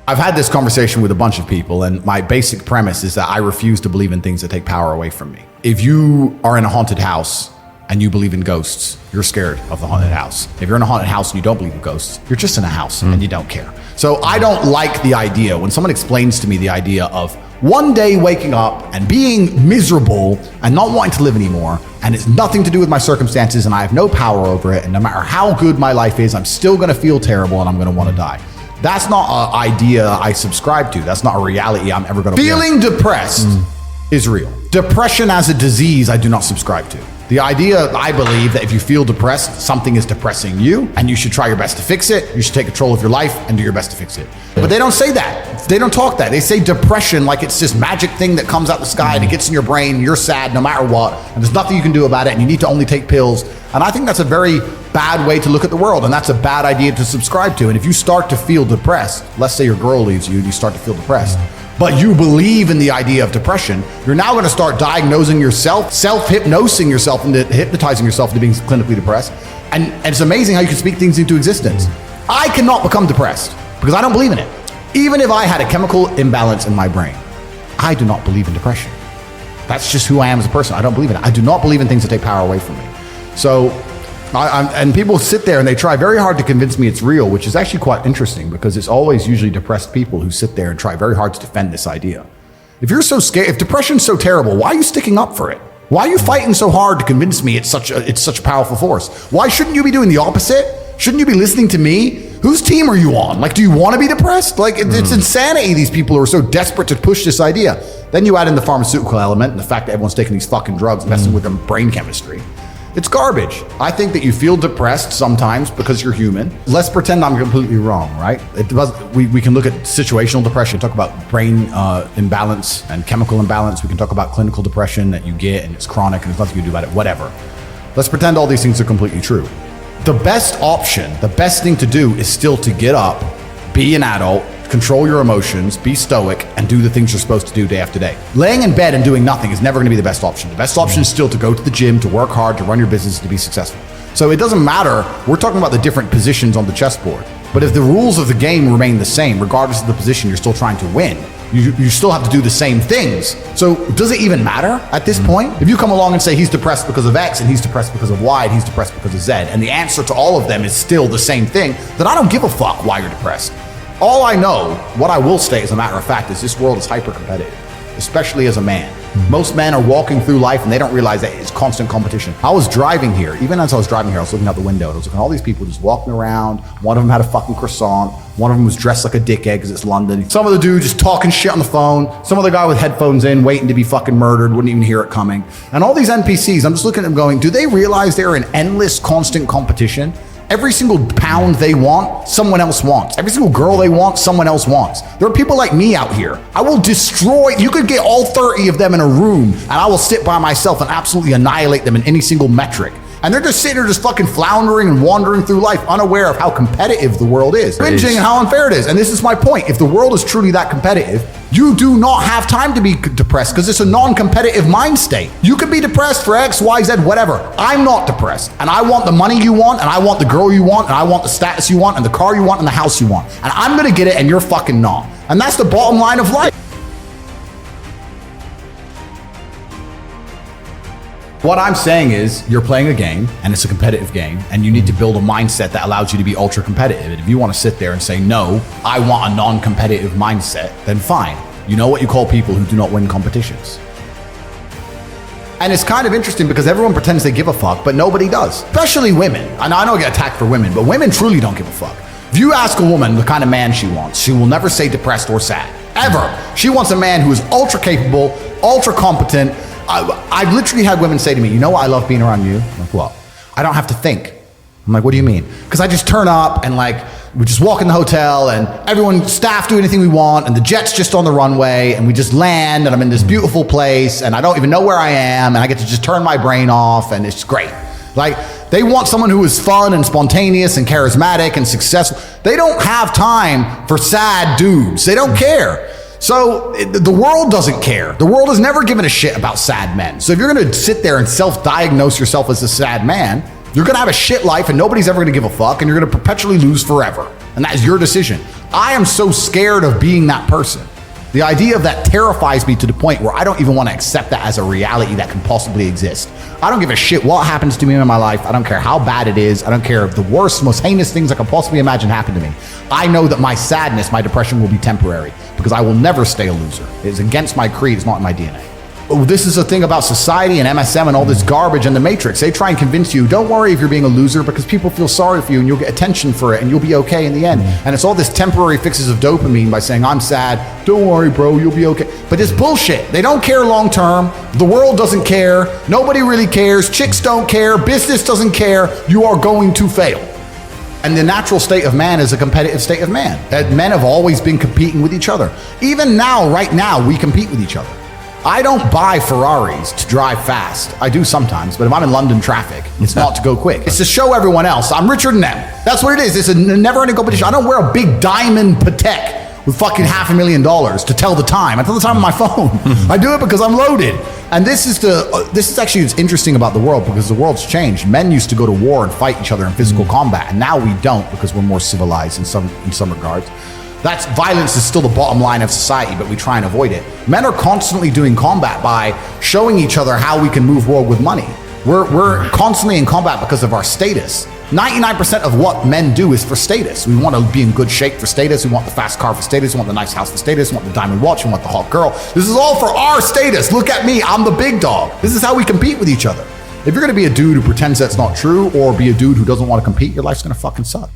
I've had this conversation with a bunch of people, and my basic premise is that I refuse to believe in things that take power away from me. If you are in a haunted house and you believe in ghosts, you're scared of the haunted house. If you're in a haunted house and you don't believe in ghosts, you're just in a house and you don't care. So I don't like the idea when someone explains to me the idea of one day waking up and being miserable and not wanting to live anymore, and it's nothing to do with my circumstances and I have no power over it, and no matter how good my life is, I'm still gonna feel terrible and I'm gonna wanna die. That's not an idea I subscribe to. That's not a reality I'm ever gonna Feeling depressed is real. Depression as a disease, I do not subscribe to. The idea, I believe, that if you feel depressed, something is depressing you and you should try your best to fix it. You should take control of your life and do your best to fix it. But they don't say that. They don't talk that. They say depression like it's this magic thing that comes out the sky and it gets in your brain, you're sad no matter what, and there's nothing you can do about it and you need to only take pills. And I think that's a very bad way to look at the world, and that's a bad idea to subscribe to. And if you start to feel depressed, let's say your girl leaves you and you start to feel depressed, but you believe in the idea of depression, you're now going to start diagnosing yourself, self-hypnosing yourself into hypnotizing yourself into being clinically depressed. And it's amazing how you can speak things into existence. I cannot become depressed because I don't believe in it. Even if I had a chemical imbalance in my brain, I do not believe in depression. That's just who I am as a person. I don't believe in it. I do not believe in things that take power away from me. So, and people sit there and they try very hard to convince me it's real, which is actually quite interesting because it's always usually depressed people who sit there and try very hard to defend this idea. If you're so scared, if depression's so terrible, why are you sticking up for it? Why are you fighting so hard to convince me it's such a powerful force? Why shouldn't you be doing the opposite? Shouldn't you be listening to me? Whose team are you on? Like, do you want to be depressed? Like, it's insanity, these people who are so desperate to push this idea. Then you add in the pharmaceutical element and the fact that everyone's taking these fucking drugs, messing with their brain chemistry. It's garbage. I think that you feel depressed sometimes because you're human. Let's pretend I'm completely wrong, right? We can look at situational depression, talk about brain imbalance and chemical imbalance. We can talk about clinical depression that you get and it's chronic and there's nothing you can do about it, whatever. Let's pretend all these things are completely true. The best option, the best thing to do is still to get up, be an adult, control your emotions, be stoic, and do the things you're supposed to do day after day. Laying in bed and doing nothing is never going to be the best option. The best option is still to go to the gym, to work hard, to run your business, to be successful. So it doesn't matter. We're talking about the different positions on the chessboard. But if the rules of the game remain the same, regardless of the position you're still trying to win, you still have to do the same things. So does it even matter at this point? If you come along and say he's depressed because of X and he's depressed because of Y and he's depressed because of Z, and the answer to all of them is still the same thing, then I don't give a fuck why you're depressed. All I know, what I will state as a matter of fact, is this world is hyper-competitive, especially as a man. Most men are walking through life and they don't realize that it's constant competition. I was driving here, even as I was driving here, I was looking out the window and I was looking at all these people just walking around. One of them had a fucking croissant. One of them was dressed like a dickhead because it's London. Some of the dude just talking shit on the phone. Some other guy with headphones in, waiting to be fucking murdered, wouldn't even hear it coming. And all these NPCs, I'm just looking at them going, do they realize they're in endless, constant competition? Every single pound they want, someone else wants. Every single girl they want, someone else wants. There are people like me out here. I will destroy, you could get all 30 of them in a room and I will sit by myself and absolutely annihilate them in any single metric. And they're just sitting there just fucking floundering and wandering through life unaware of how competitive the world is. Cringing and how unfair it is. And this is my point. If the world is truly that competitive, you do not have time to be depressed because it's a non-competitive mind state. You could be depressed for X, Y, Z, whatever. I'm not depressed. And I want the money you want, and I want the girl you want, and I want the status you want, and the car you want, and the house you want. And I'm gonna get it, and you're fucking not. And that's the bottom line of life. What I'm saying is you're playing a game and it's a competitive game and you need to build a mindset that allows you to be ultra competitive. And if you want to sit there and say, no, I want a non-competitive mindset, then fine. You know what you call people who do not win competitions. And it's kind of interesting because everyone pretends they give a fuck, but nobody does, especially women. And I know I get attacked for women, but women truly don't give a fuck. If you ask a woman the kind of man she wants, she will never say depressed or sad, ever. She wants a man who is ultra capable, ultra competent. I've literally had women say to me, you know what I love being around you? I'm like, what? I don't have to think. I'm like, what do you mean? Because I just turn up and like, we just walk in the hotel and everyone, staff do anything we want and the jet's just on the runway and we just land and I'm in this beautiful place and I don't even know where I am and I get to just turn my brain off and it's great. Like, they want someone who is fun and spontaneous and charismatic and successful. They don't have time for sad dudes. They don't care. So the world doesn't care. The world has never given a shit about sad men. So if you're going to sit there and self-diagnose yourself as a sad man, you're going to have a shit life and nobody's ever going to give a fuck and you're going to perpetually lose forever. And that is your decision. I am so scared of being that person. The idea of that terrifies me to the point where I don't even want to accept that as a reality that can possibly exist. I don't give a shit what happens to me in my life. I don't care how bad it is. I don't care if the worst, most heinous things I can possibly imagine happen to me. I know that my sadness, my depression will be temporary because I will never stay a loser. It's against my creed. It's not in my DNA. This is a thing about society and MSM and all this garbage and the Matrix. They try and convince you, don't worry if you're being a loser because people feel sorry for you and you'll get attention for it and you'll be okay in the end. And it's all this temporary fixes of dopamine by saying, I'm sad. Don't worry, bro, you'll be okay. But it's bullshit. They don't care long term. The world doesn't care. Nobody really cares. Chicks don't care. Business doesn't care. You are going to fail. And the natural state of man is a competitive state of man. Men have always been competing with each other. Even now, right now, we compete with each other. I don't buy Ferraris to drive fast. I do sometimes, but if I'm in London traffic, it's not to go quick. It's to show everyone else I'm richer than them. That's what it is. It's a never-ending competition. I don't wear a big diamond Patek with fucking $500,000 to tell the time. I tell the time on my phone. I do it because I'm loaded. And this is actually what's interesting about the world, because the world's changed. Men used to go to war and fight each other in physical combat, and now we don't because we're more civilized in some regards. That's violence is still the bottom line of society, but we try and avoid it. Men are constantly doing combat by showing each other how we can move world with money. We're constantly in combat because of our status. 99% of what men do is for status. We want to be in good shape for status. We want the fast car for status. We want the nice house for status. We want the diamond watch. We want the hot girl. This is all for our status. Look at me. I'm the big dog. This is how we compete with each other. If you're going to be a dude who pretends that's not true, or be a dude who doesn't want to compete, your life's going to fucking suck.